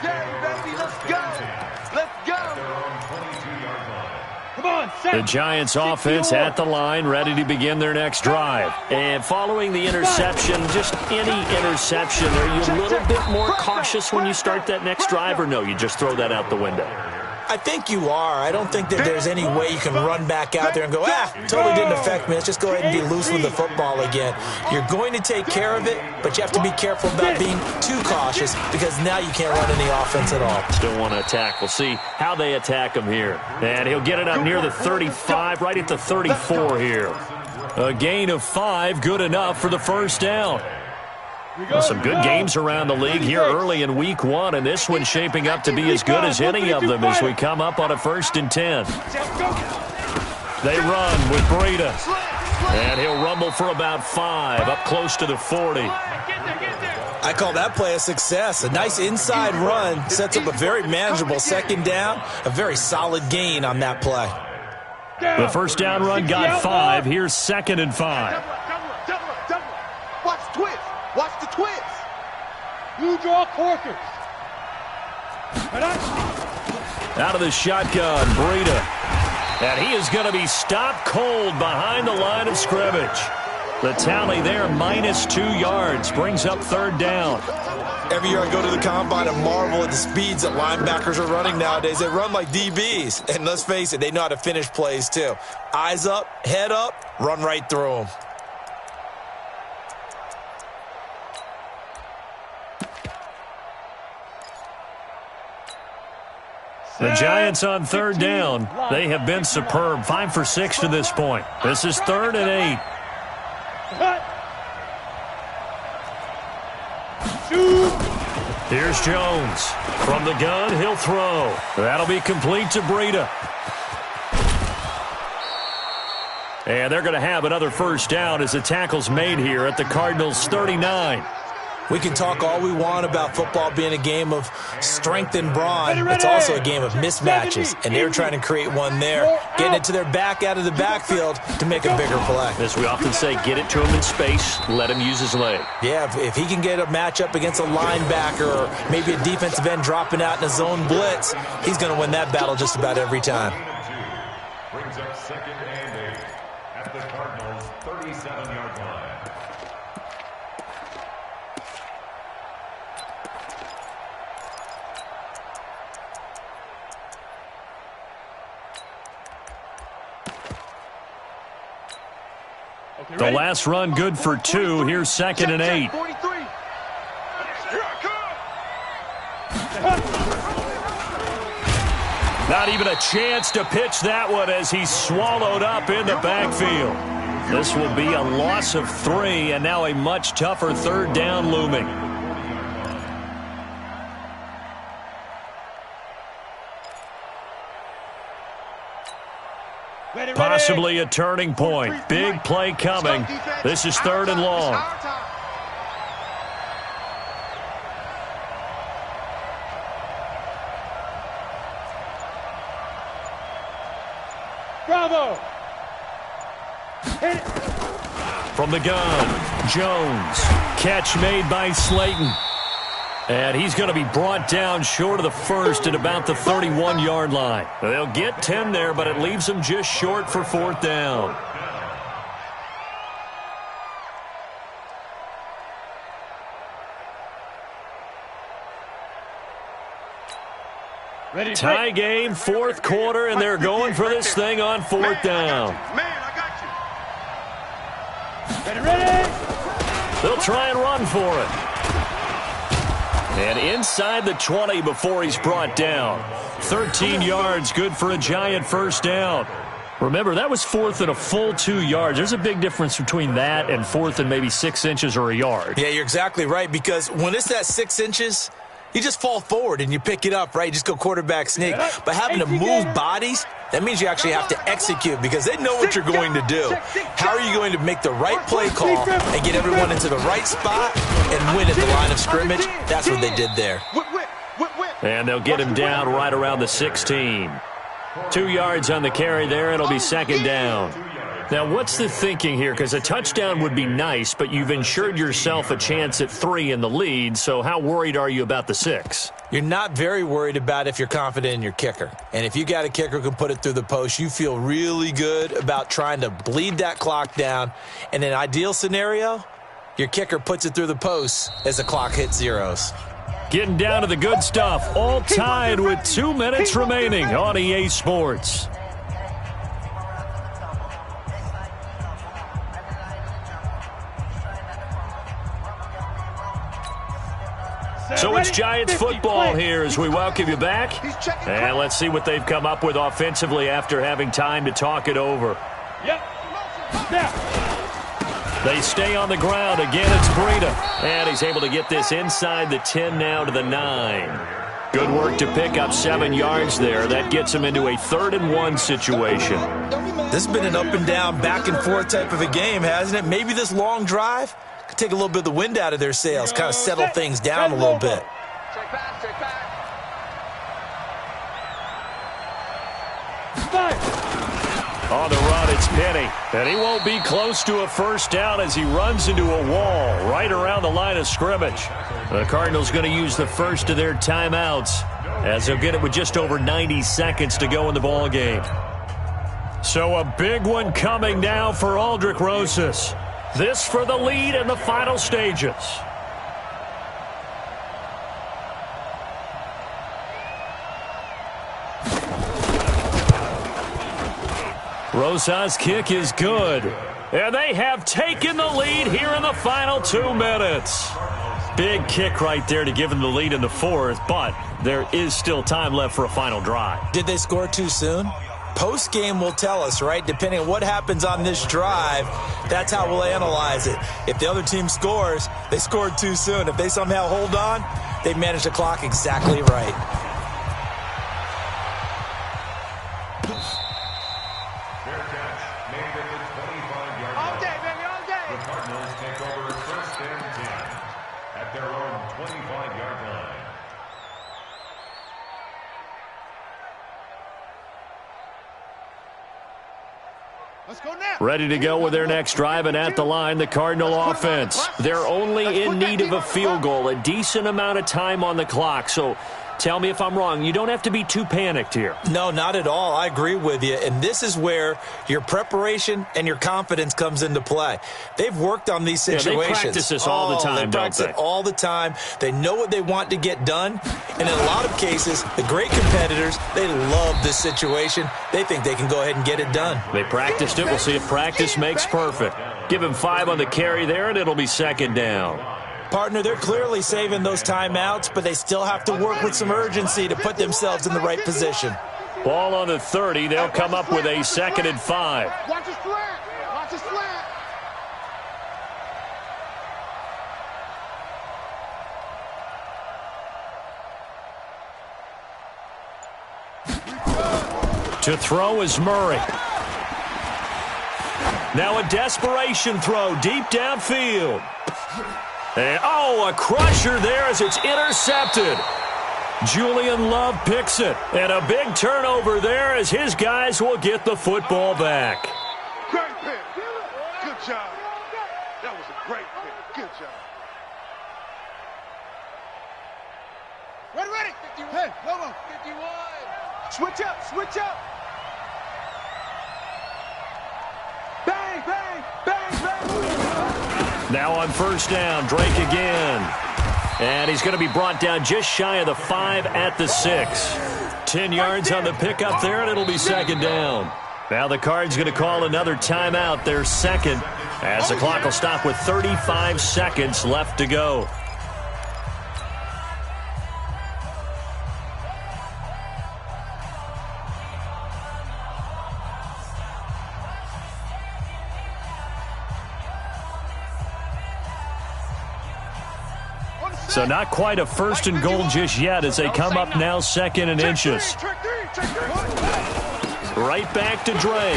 The Giants offense at the line, ready to begin their next drive. And following the interception, just any interception, are you a little bit more cautious when you start that next drive, or no, you just throw that out the window? I think you are. I don't think that there's any way you can run back out there and go, totally didn't affect me. Let's just go ahead and be loose with the football again. You're going to take care of it, but you have to be careful about being too cautious because now you can't run any offense at all. Still want to attack. We'll see how they attack him here. And he'll get it up near the 35, right at the 34 here. A gain of 5, good enough for the first down. Well, some good games around the league here early in week 1, and this one's shaping up to be as good as any of them as we come up on a 1st and 10. They run with Breida, and he'll rumble for about 5, up close to the 40. I call that play a success. A nice inside run sets up a very manageable second down, a very solid gain on that play. The first down run got 5. Here's 2nd and 5. Watch the twist. Watch the twist. You draw corkers. Out of the shotgun, Breida. And he is going to be stopped cold behind the line of scrimmage. The tally there, -2 yards, brings up 3rd down. Every year I go to the combine and marvel at the speeds that linebackers are running nowadays. They run like DBs. And let's face it, they know how to finish plays too. Eyes up, head up, run right through them. The Giants on 3rd down. They have been superb. 5 for 6 to this point. This is 3rd and 8. Here's Jones. From the gun, he'll throw. That'll be complete to Breida. And they're going to have another first down as the tackle's made here at the Cardinals' 39. We can talk all we want about football being a game of strength and brawn. It's also a game of mismatches, and they're trying to create one there, getting it to their back out of the backfield to make a bigger play. As we often say, get it to him in space, let him use his leg. Yeah, if he can get a matchup against a linebacker or maybe a defensive end dropping out in a zone blitz, he's going to win that battle just about every time. Brings up 2nd and 8 at the Cardinals' 37-yard line. The last run good for 2. Here's 2nd and 8. 43. Not even a chance to pitch that one as he's swallowed up in the backfield. This will be a loss of 3, and now a much tougher 3rd down looming. Possibly a turning point. Big play coming. This is 3rd and long. Bravo. From the gun, Jones. Catch made by Slayton. And he's going to be brought down short of the first at about the 31-yard line. They'll get 10 there, but it leaves them just short for 4th down. Tie game, 4th quarter, and they're going for this thing on 4th down. Man, I got you. Ready. They'll try and run for it. And inside the 20 before he's brought down. 13 yards, good for a giant 1st down. Remember, that was 4th and a full 2 yards. There's a big difference between that and 4th and maybe 6 inches or a yard. Yeah, you're exactly right, because when it's that 6 inches, you just fall forward and you pick it up, right? You just go quarterback sneak. But having to move bodies, that means you actually have to execute because they know what you're going to do. How are you going to make the right play call and get everyone into the right spot and win at the line of scrimmage? That's what they did there. And they'll get him down right around the 16. 2 yards on the carry there. It'll be 2nd down. Now, what's the thinking here? Because a touchdown would be nice, but you've ensured yourself a chance at 3 in the lead, so how worried are you about the 6? You're not very worried about if you're confident in your kicker. And if you got a kicker who can put it through the post, you feel really good about trying to bleed that clock down. In an ideal scenario, your kicker puts it through the post as the clock hits zeros. Getting down to the good stuff, all tied with 2 minutes remaining on EA Sports. So it's Giants football here as we welcome you back. And let's see what they've come up with offensively after having time to talk it over. They stay on the ground. Again, it's Breida. And he's able to get this inside the 10 now to the 9. Good work to pick up 7 yards there. That gets him into a 3rd and 1 situation. This has been an up and down, back and forth type of a game, hasn't it? Maybe this long drive could take a little bit of the wind out of their sails, kind of settle things down a little bit. Check back, check back. On the run, it's Penny. And he won't be close to a 1st down as he runs into a wall right around the line of scrimmage. The Cardinals going to use the first of their timeouts as they'll get it with just over 90 seconds to go in the ball game. So a big one coming now for Aldrick Rosas. This for the lead in the final stages. Rosas' kick is good. And they have taken the lead here in the final 2 minutes. Big kick right there to give them the lead in the 4th, but there is still time left for a final drive. Did they score too soon? Post-game will tell us, right? Depending on what happens on this drive, that's how we'll analyze it. If the other team scores, they scored too soon. If they somehow hold on, they managed the clock exactly right. Fair catch made at the 25-yard line. All day, baby, all day. The Cardinals take over 1st and 10. at their own 25-yard line. Let's go now. Ready to go with their next drive, and at the line, the Cardinal offense. They're only in need of a field goal, a decent amount of time on the clock. So tell me if I'm wrong. You don't have to be too panicked here. No, not at all. I agree with you. And this is where your preparation and your confidence comes into play. They've worked on these situations. Yeah, they practice this all the time, they practice it all the time. They know what they want to get done. And in a lot of cases, the great competitors, they love this situation. They think they can go ahead and get it done. They practiced it. We'll see if practice makes perfect. Give him 5 on the carry there, and it'll be second down. Partner, they're clearly saving those timeouts, but they still have to work with some urgency to put themselves in the right position. Ball on the 30. They'll come up with a 2nd and 5. Watch his slant. Watch his slant. To throw is Murray. Now a desperation throw deep downfield. And, a crusher there as it's intercepted. Julian Love picks it. And a big turnover there as his guys will get the football back. Great pick. Good job. That was a great pick. Good job. Ready. 51. Hey, Lobo. 51. Switch up. Switch up. Bang, bang, bang, bang. Now on first down, Drake again. And he's going to be brought down just shy of the 5 at the 6. 10 yards on the pickup there, and it'll be second down. Now the Cards going to call another timeout, their second, as the clock will stop with 35 seconds left to go. So not quite a 1st and goal just yet as they come up now 2nd and inches. Right back to Drake.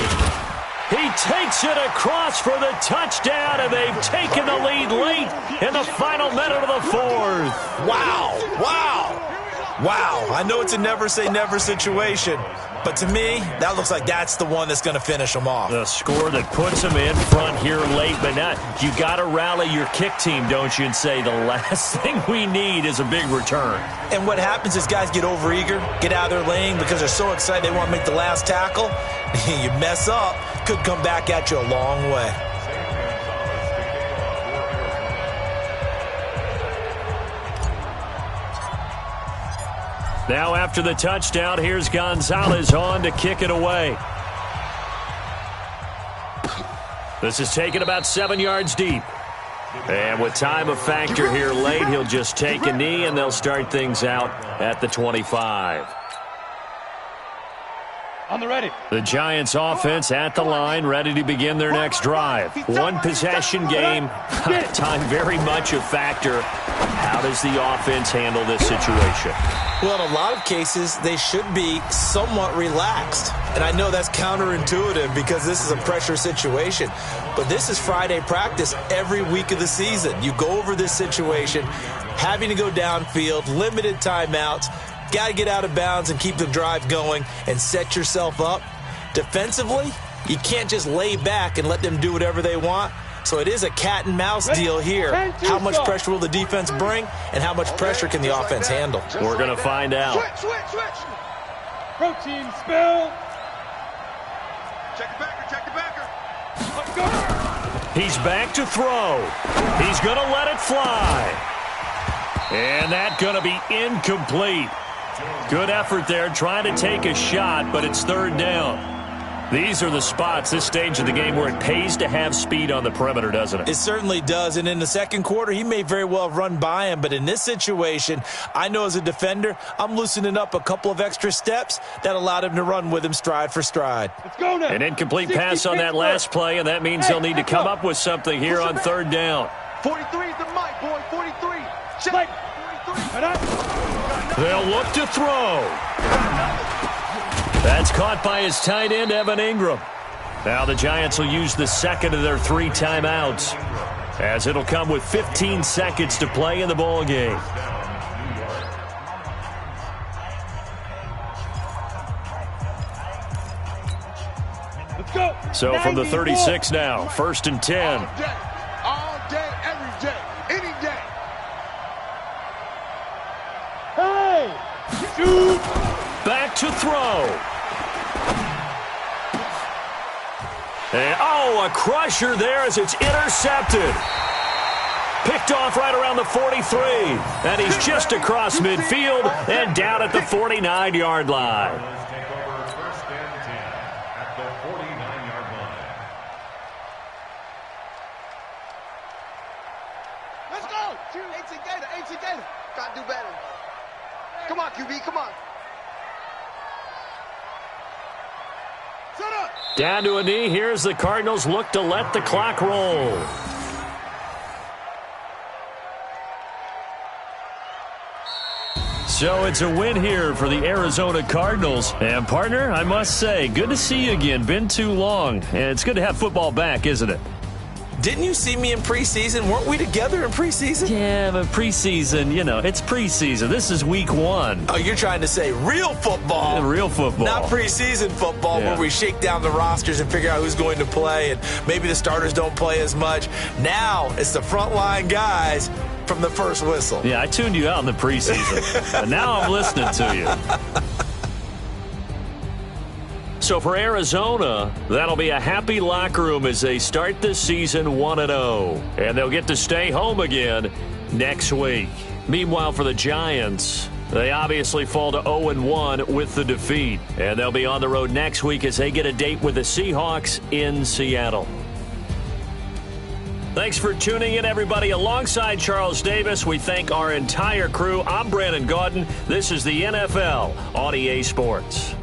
He takes it across for the touchdown, and they've taken the lead late in the final minute of the 4th. Wow. I know it's a never-say-never situation, but to me, that looks like that's the one that's going to finish them off. The score that puts them in front here late, but now you got to rally your kick team, don't you, and say the last thing we need is a big return. And what happens is guys get overeager, get out of their lane because they're so excited they want to make the last tackle. You mess up, could come back at you a long way. Now after the touchdown, here's Gonzalez on to kick it away. This is taken about 7 yards deep. And with time a factor here late, he'll just take a knee, and they'll start things out at the 25. On the ready. The Giants offense at the line, ready to begin their next drive. One possession game, time very much a factor. How does the offense handle this situation? Well, in a lot of cases, they should be somewhat relaxed. And I know that's counterintuitive because this is a pressure situation. But this is Friday practice every week of the season. You go over this situation, having to go downfield, limited timeouts, got to get out of bounds and keep the drive going and set yourself up. Defensively, you can't just lay back and let them do whatever they want. So it is a cat and mouse deal here. How much pressure will the defense bring, and how much pressure can the offense handle? We're going to find out. Switch. Protein spill. Check the backer. Let's go. He's back to throw. He's going to let it fly. And that's going to be incomplete. Good effort there, trying to take a shot, but it's 3rd down. These are the spots, this stage of the game, where it pays to have speed on the perimeter, doesn't it? It certainly does, and in the second quarter, he may very well have run by him, but in this situation, I know as a defender, I'm loosening up a couple of extra steps that allowed him to run with him stride for stride. Let's go now. An incomplete pass on that last play, and that means they'll need to come up with something here on 3rd down. 43 is the mic, boy. 43. Check. 43. They'll look to throw. That's caught by his tight end, Evan Ingram. Now the Giants will use the second of their 3 timeouts. as it'll come with 15 seconds to play in the ball game. Let's go. So from the 36 now, 1st and 10. All day, every day, any day. Hey! Shoot! Back to throw. And, a crusher there as it's intercepted. Picked off right around the 43. And he's just across midfield and down at the 49-yard line. Take over 1st and 10 at the 49-yard line. Let's go. 18 Gator. Gotta do better. Come on, QB, come on. Set up. Down to a knee. Here's the Cardinals look to let the clock roll. So it's a win here for the Arizona Cardinals. And, partner, I must say, good to see you again. Been too long. And it's good to have football back, isn't it? Didn't you see me in preseason? Weren't we together in preseason? Yeah, but preseason, it's preseason. This is week 1. Oh, you're trying to say real football. Real football. Not preseason football where we shake down the rosters and figure out who's going to play, and maybe the starters don't play as much. Now it's the frontline guys from the first whistle. Yeah, I tuned you out in the preseason. But now I'm listening to you. So for Arizona, that'll be a happy locker room as they start this season 1-0. And they'll get to stay home again next week. Meanwhile, for the Giants, they obviously fall to 0-1 with the defeat. And they'll be on the road next week as they get a date with the Seahawks in Seattle. Thanks for tuning in, everybody. Alongside Charles Davis, we thank our entire crew. I'm Brandon Gaudin. This is the NFL on EA Sports.